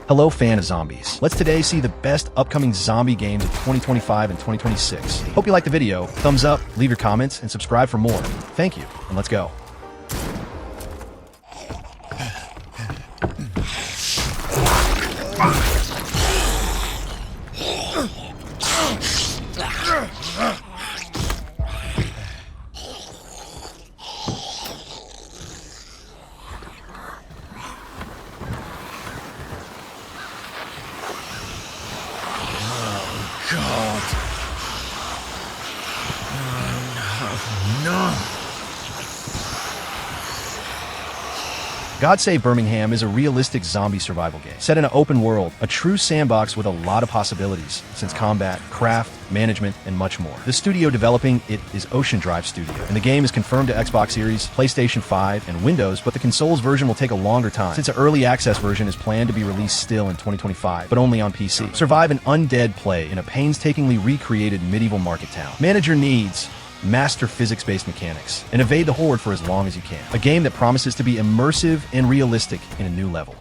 Hello fan of zombies. Let's today see the best upcoming zombie games of 2025 and 2026. Hope you liked the video. Thumbs up, leave your comments, and subscribe for more. Thank you, and let's go. God. No. God Save Birmingham is a realistic zombie survival game set in an open world, a true sandbox with a lot of possibilities, since combat, craft, management, and much more. The studio developing it is Ocean Drive Studio, and the game is confirmed to Xbox Series, PlayStation 5, and Windows, but the consoles version will take a longer time, since an early access version is planned to be released still in 2025, but only on PC. Survive an undead play in a painstakingly recreated medieval market town. Manage your needs, master physics-based mechanics, and evade the horde for as long as you can. A game that promises to be immersive and realistic in a new level.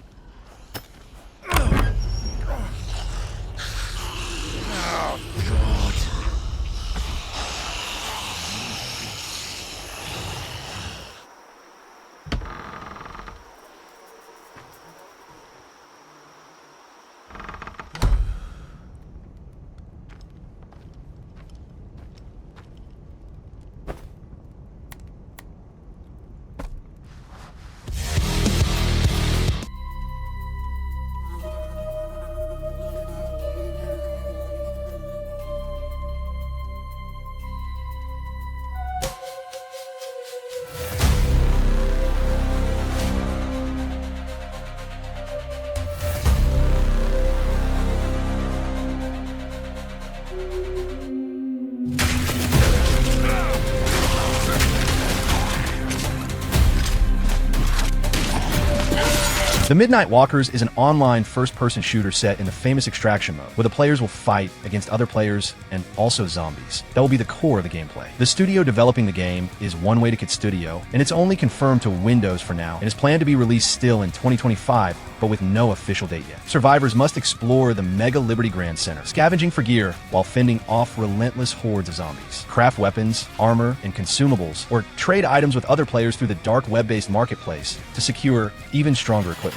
The Midnight Walkers is an online first-person shooter set in the famous extraction mode, where the players will fight against other players and also zombies. That will be the core of the gameplay. The studio developing the game is One Way to Cthulhu, and it's only confirmed to Windows for now, and is planned to be released still in 2025, but with no official date yet. Survivors must explore the Mega Liberty Grand Center, scavenging for gear while fending off relentless hordes of zombies. Craft weapons, armor, and consumables, or trade items with other players through the dark web-based marketplace to secure even stronger equipment.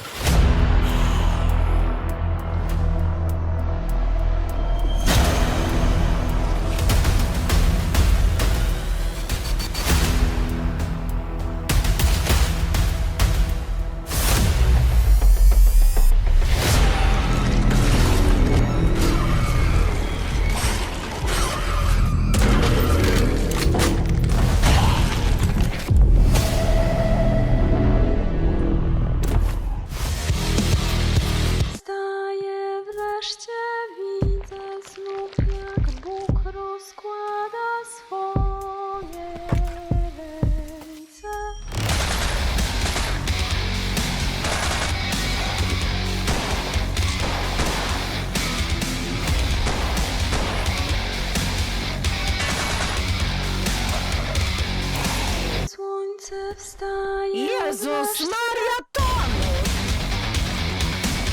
Jezus Maria, Tony!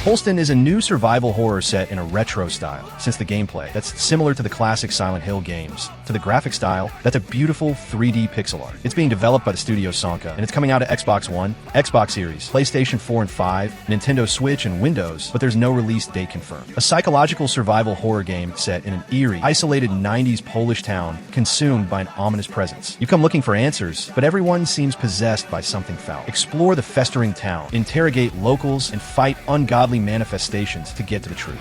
Holstin is a new survival horror set in a retro style, since the gameplay that's similar to the classic Silent Hill games, to the graphic style that's a beautiful 3D pixel art. It's being developed by the studio Sonka, and it's coming out at Xbox One, Xbox Series, PlayStation 4 and 5, Nintendo Switch, and Windows, but there's no release date confirmed. A psychological survival horror game set in an eerie, isolated 90s Polish town consumed by an ominous presence. You come looking for answers, but everyone seems possessed by something foul. Explore the festering town, interrogate locals, and fight ungodly manifestations to get to the truth.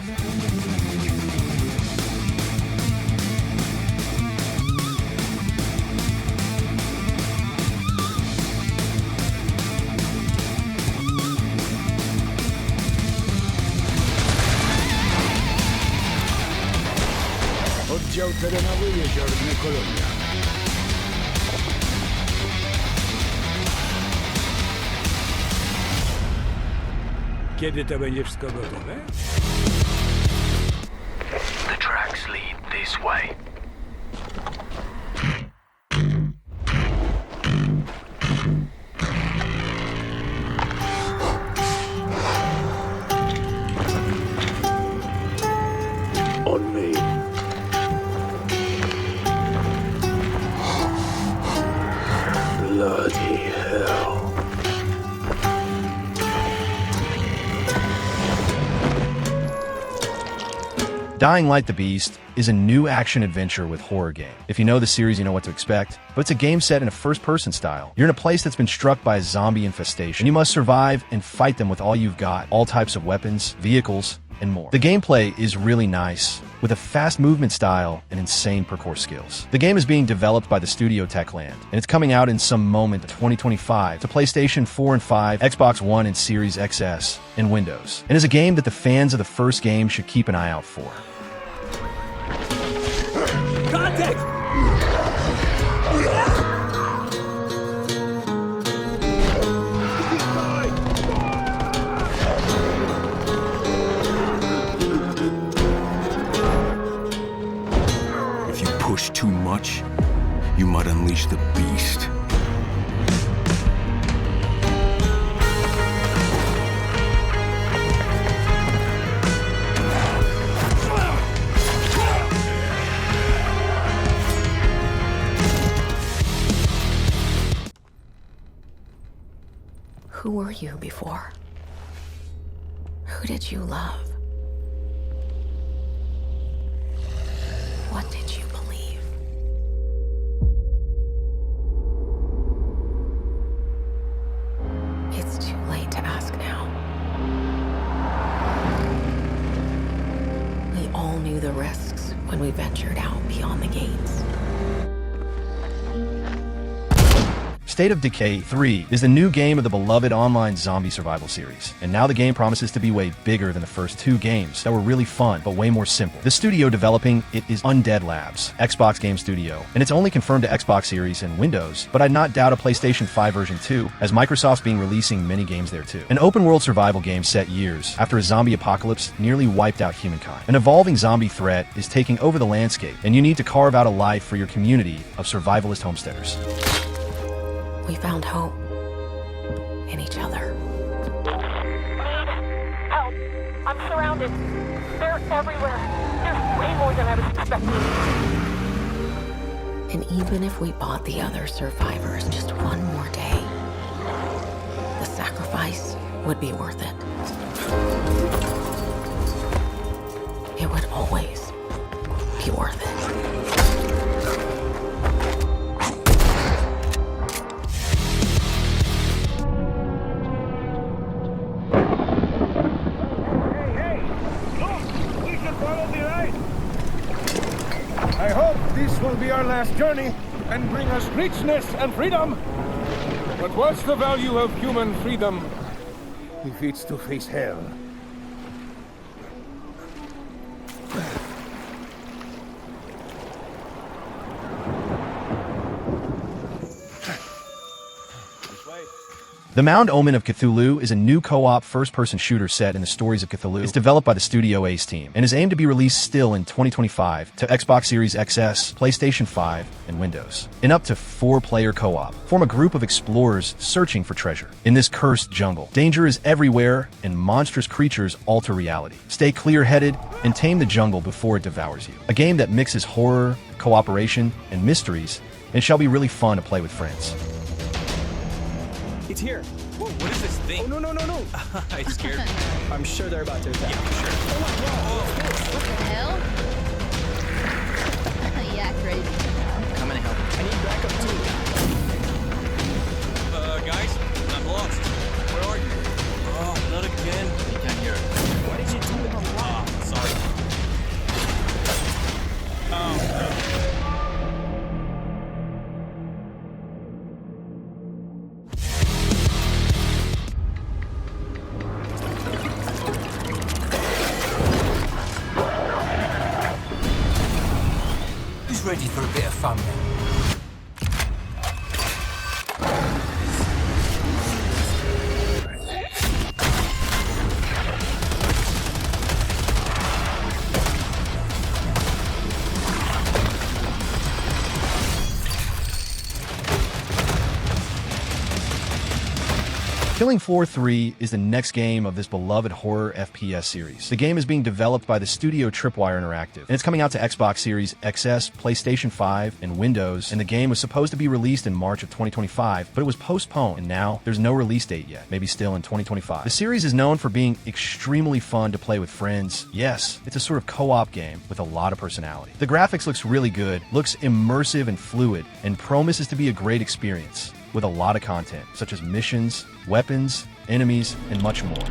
Oddział terenowy Jeziorny Kolonia. Kiedy to będzie wszystko gotowe? The tracks lead this way. Dying Light the Beast is a new action-adventure with horror game. If you know the series, you know what to expect, but it's a game set in a first-person style. You're in a place that's been struck by a zombie infestation, and you must survive and fight them with all you've got, all types of weapons, vehicles, and more. The gameplay is really nice, with a fast movement style and insane parkour skills. The game is being developed by the studio Techland, and it's coming out in some moment 2025 to PlayStation 4 and 5, Xbox One and Series XS, and Windows, and is a game that the fans of the first game should keep an eye out for. Contact! If you push too much, you might unleash the beast. Who were you before? Who did you love? What did you believe? It's too late to ask now. We all knew the risks when we ventured out beyond the gates. State of Decay 3 is the new game of the beloved online zombie survival series, and now the game promises to be way bigger than the first two games that were really fun, but way more simple. The studio developing it is Undead Labs, Xbox Game Studio, and it's only confirmed to Xbox Series and Windows, but I'd not doubt a PlayStation 5 version too, as Microsoft's being releasing many games there too. An open-world survival game set years after a zombie apocalypse nearly wiped out humankind. An evolving zombie threat is taking over the landscape, and you need to carve out a life for your community of survivalist homesteaders. We found hope in each other. Help! I'm surrounded. They're everywhere. There's way more than I was expecting. And even if we bought the other survivors just one more day, the sacrifice would be worth it. It would always be worth it. I hope this will be our last journey and bring us richness and freedom. But what's the value of human freedom if it's to face hell? The Mound, Omen of Cthulhu is a new co-op first-person shooter set in the stories of Cthulhu. It's developed by the studio A.I.L.A team and is aimed to be released still in 2025 to Xbox Series XS, PlayStation 5, and Windows. In up to 4-player co-op, form a group of explorers searching for treasure. In this cursed jungle, danger is everywhere and monstrous creatures alter reality. Stay clear-headed and tame the jungle before it devours you. A game that mixes horror, cooperation, and mysteries, and shall be really fun to play with friends. It's here. Whoa, what is this thing? Oh, no. I scared me. I'm sure they're about to attack. Yeah, I'm sure. What the hell? Yeah, crazy. I'm coming to help. I need backup too. Guys, I'm lost. Where are you? Oh, not again. You can't hear it. What did you do with the lock? Sorry. Oh, Ready for a bit of fun then? Killing Floor 3 is the next game of this beloved horror FPS series. The game is being developed by the studio Tripwire Interactive, and it's coming out to Xbox Series XS, PlayStation 5, and Windows, and the game was supposed to be released in March of 2025, but it was postponed, and now there's no release date yet, maybe still in 2025. The series is known for being extremely fun to play with friends. Yes, it's a sort of co-op game with a lot of personality. The graphics looks really good, looks immersive and fluid, and promises to be a great experience with a lot of content, such as missions, weapons, enemies, and much more.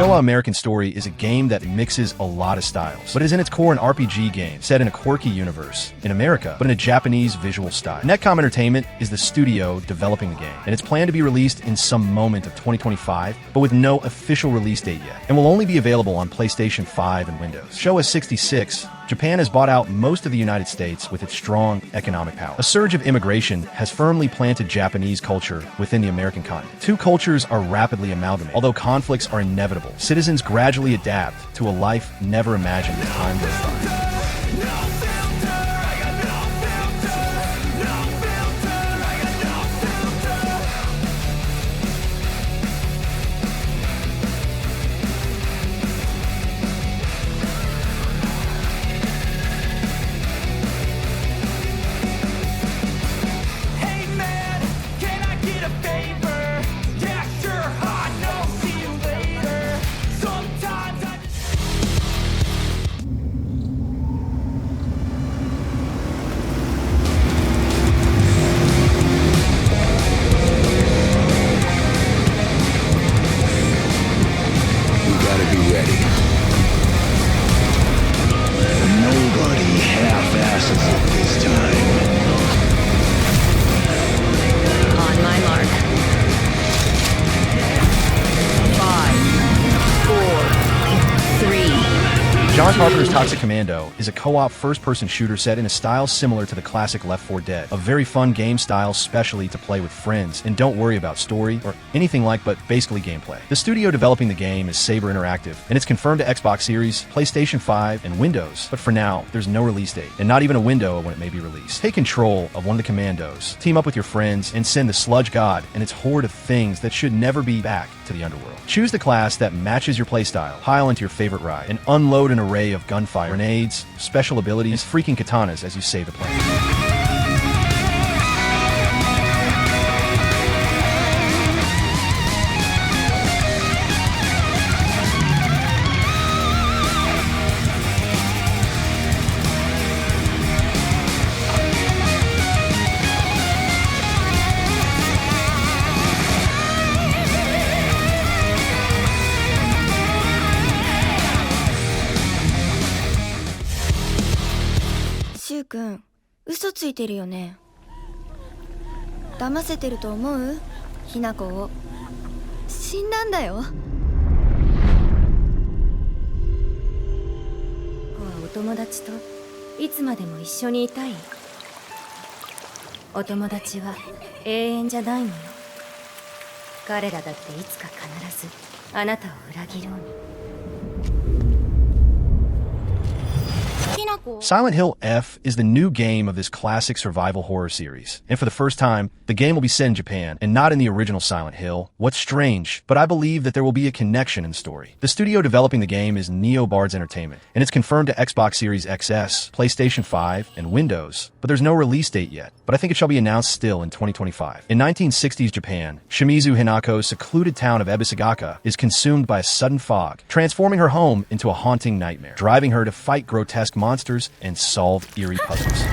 Showa American Story is a game that mixes a lot of styles, but is in its core an RPG game set in a quirky universe in America, but in a Japanese visual style. Netcom Entertainment is the studio developing the game, and it's planned to be released in some moment of 2025, but with no official release date yet, and will only be available on PlayStation 5 and Windows. Showa 66, Japan has bought out most of the United States with its strong economic power. A surge of immigration has firmly planted Japanese culture within the American continent. Two cultures are rapidly amalgamated. Although conflicts are inevitable, citizens gradually adapt to a life never imagined as time goes by. John Carpenter's Toxic Commando is a co-op first-person shooter set in a style similar to the classic Left 4 Dead. A very fun game style specially to play with friends, and don't worry about story or anything like but basically gameplay. The studio developing the game is Saber Interactive, and it's confirmed to Xbox Series, PlayStation 5, and Windows, but for now, there's no release date, and not even a window of when it may be released. Take control of one of the commandos, team up with your friends, and send the Sludge God and its horde of things that should never be back to the underworld. Choose the class that matches your playstyle, pile into your favorite ride, and unload an array of gunfire, grenades, special abilities, and freaking katanas as you save the planet.君、嘘ついてるよね。騙せてると思う？ひな子を。死んだんだよ。お友達といつまでも一緒にいたい？お友達は永遠じゃないのよ。彼らだっていつか必ずあなたを裏切ろうに。Silent Hill F is the new game of this classic survival horror series, and for the first time, the game will be set in Japan and not in the original Silent Hill. What's strange, but I believe that there will be a connection in the story. The studio developing the game is Neo Bards Entertainment, and it's confirmed to Xbox Series XS, PlayStation 5, and Windows, but there's no release date yet, but I think it shall be announced still in 2025. In 1960s Japan, Shimizu Hinako's secluded town of Ebisagaka is consumed by a sudden fog, transforming her home into a haunting nightmare, driving her to fight grotesque monsters monsters and solve eerie puzzles.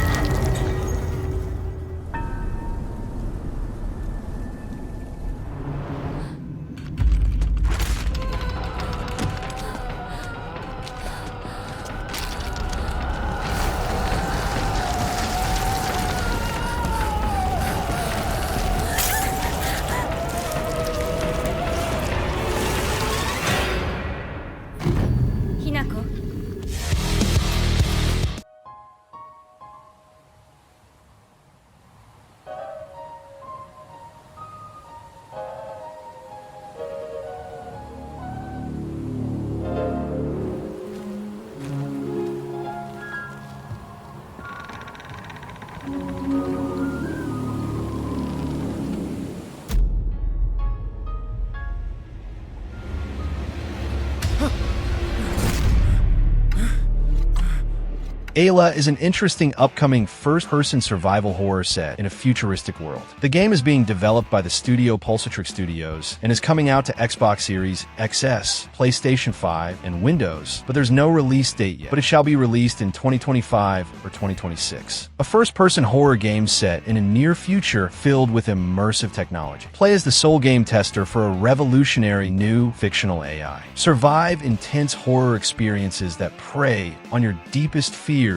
A.I.L.A is an interesting upcoming first-person survival horror set in a futuristic world. The game is being developed by the studio Pulsatrix Studios and is coming out to Xbox Series XS, PlayStation 5, and Windows, but there's no release date yet, but it shall be released in 2025 or 2026. A first-person horror game set in a near future filled with immersive technology. Play as the sole game tester for a revolutionary new fictional AI. Survive intense horror experiences that prey on your deepest fears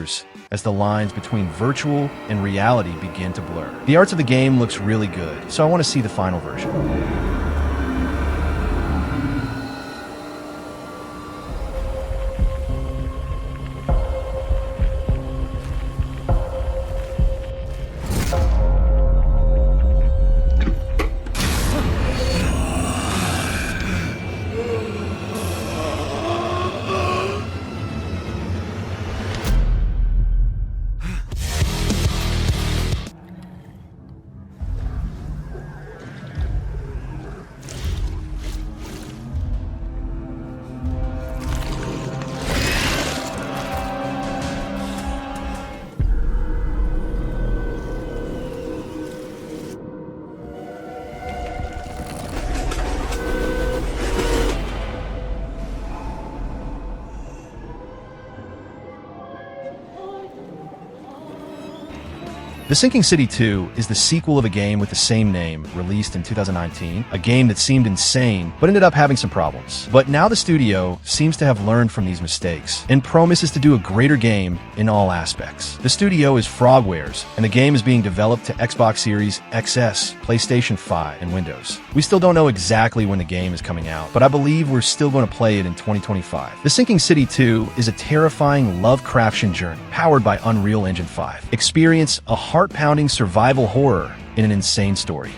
as the lines between virtual and reality begin to blur. The art of the game looks really good, so I want to see the final version. The Sinking City 2 is the sequel of a game with the same name, released in 2019, a game that seemed insane, but ended up having some problems. But now the studio seems to have learned from these mistakes, and promises to do a greater game in all aspects. The studio is Frogwares, and the game is being developed to Xbox Series XS, PlayStation 5, and Windows. We still don't know exactly when the game is coming out, but I believe we're still going to play it in 2025. The Sinking City 2 is a terrifying Lovecraftian journey, powered by Unreal Engine 5. Experience a heart-pounding survival horror in an insane story.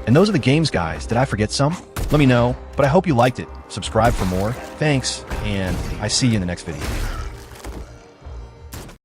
And those are the games, guys. Did I forget some? Let me know, but I hope you liked it. Subscribe for more. Thanks, and I see you in the next video.